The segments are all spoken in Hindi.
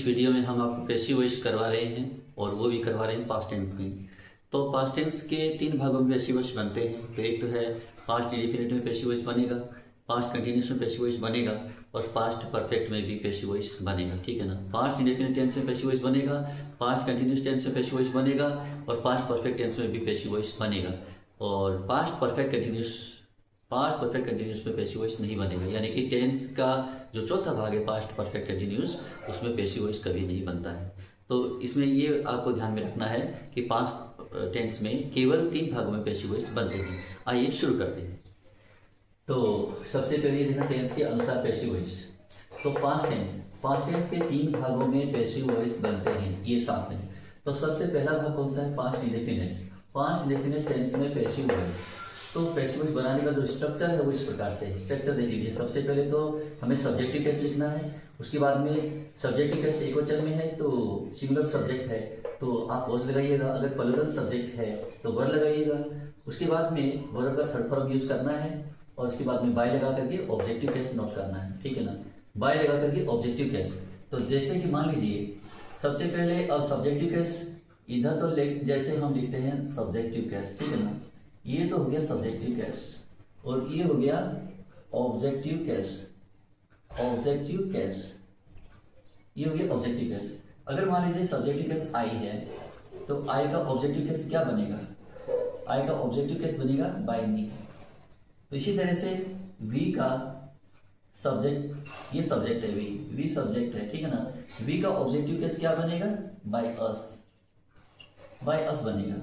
इस वीडियो में हम आपको पैसिव वॉइस करवा रहे हैं और वो भी करवा रहे हैं पास्ट टेंस में। तो पास्ट टेंस के 3 भागों में पैसिव वॉइस बनते हैं। तो एक तो है पास्ट इंडेफिनिट में पैसिव वॉइस बनेगा, पास्ट कंटिन्यूस में पैसिव वॉइस बनेगा और पास्ट परफेक्ट में भी पैसिव वॉइस बनेगा। ठीक है ना। पास्ट इंडेफिनिट टेंस में पैसिव वॉइस बनेगा, पास्ट कंटिन्यूस टेंस में पैसिव वॉइस बनेगा और पास्ट परफेक्ट टेंस में भी पैसिव वॉइस बनेगा। और पास्ट परफेक्ट कंटिन्यूस में पैसिव वॉइस नहीं बनेगा, यानी कि टेंस का जो चौथा भाग है पास्ट परफेक्ट कंटिन्यूस, उसमें पैसिव वॉइस कभी नहीं बनता है। तो इसमें ये आपको ध्यान में रखना है कि पास्ट टेंस में केवल 3 भागों में पैसिव वॉइस बनते हैं। आइए शुरू करते हैं। तो सबसे पहले देखना टेंस के अनुसार पैसिव वॉइस। तो पास्ट टेंस के 3 भागों में पैसिव वॉइस बनते हैं, ये साथ में। तो सबसे पहला भाग कौन सा है? पास्ट इंडेफिनिट टेंस में पैसिव वॉइस। तो पैसिव वॉइस बनाने का जो स्ट्रक्चर है वो इस प्रकार से स्ट्रक्चर देख लीजिए। सबसे पहले तो हमें सब्जेक्टिव केस लिखना है, उसके बाद में सब्जेक्टिव केस एकवचन में है तो सिंगुलर सब्जेक्ट है तो आप वॉज लगाइएगा, अगर प्लूरल सब्जेक्ट है तो वर लगाइएगा। उसके बाद में वर्ब का थर्ड फॉर्म यूज करना है और उसके बाद में बाय लगा करके ऑब्जेक्टिव केस नोट करना है। ठीक है ना। बाय लगा करके ऑब्जेक्टिव केस। तो जैसे कि मान लीजिए सबसे पहले अब सब्जेक्टिव केस इधर तो जैसे हम लिखते हैं सब्जेक्टिव केस, ठीक है ना। ये तो हो गया सब्जेक्टिव केस और ये हो गया ऑब्जेक्टिव केस। ये हो गया ऑब्जेक्टिव केस। अगर मान लीजिए सब्जेक्टिव केस आई है तो आई का ऑब्जेक्टिव केस क्या बनेगा? आई का ऑब्जेक्टिव केस बनेगा बाय मी। तो इसी तरह से वी का सब्जेक्ट, ये सब्जेक्ट है, वी सब्जेक्ट है, ठीक है ना। वी का ऑब्जेक्टिव केस क्या बनेगा? बाय अस बनेगा।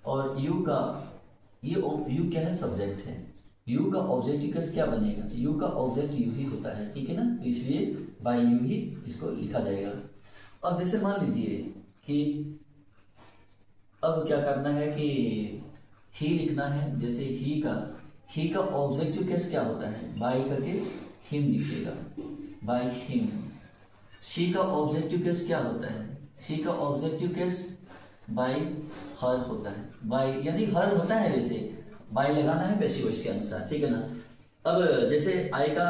और यू का यू क्या है? सब्जेक्ट है। यू का ऑब्जेक्टिव केस क्या बनेगा? यू का ऑब्जेक्ट यू ही होता है, ठीक है ना। तो इसलिए बाय यू ही इसको लिखा जाएगा। अब जैसे मान लीजिए कि अब क्या करना है कि ही लिखना है। जैसे ही का ऑब्जेक्टिव केस क्या होता है? बाय करके हिम लिखिएगा, बाय हिम। शी का ऑब्जेक्टिव केस क्या होता है? शी का ऑब्जेक्टिव केस बाय हर होता है। बाय यानी हर होता है, वैसे बाय लगाना है पैसिव वॉइस के अनुसार, ठीक है ना। अब जैसे आई का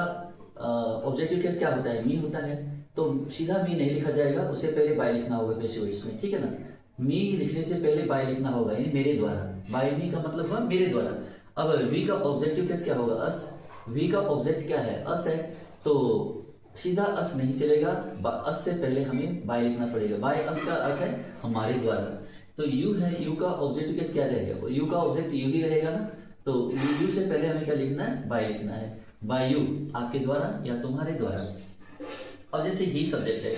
ऑब्जेक्टिव केस क्या होता है? मी होता है, तो सीधा मी नहीं लिखा जाएगा, उससे पहले बाय लिखना होगा पैसिव वॉइस में, ठीक है ना। मी लिखने से पहले बाय लिखना होगा, यानी मेरे द्वारा। बाय मी का मतलब हुआ मेरे द्वारा। अब वी का ऑब्जेक्टिव केस क्या होगा? अस। वी का ऑब्जेक्ट क्या है? अस है, तो सीधा अस नहीं चलेगा, अस से पहले हमें बाय लिखना पड़ेगा। बाय अस का अर्थ है हमारे द्वारा। तो यू है, यू का ऑब्जेक्टिव केस क्या रहेगा? यू का ऑब्जेक्ट यू ही रहेगा ना। तो यू से पहले हमें क्या लिखना है? बाय लिखना है। बाय यू, आपके द्वारा या तुम्हारे द्वारा। और जैसे ही सब्जेक्ट है,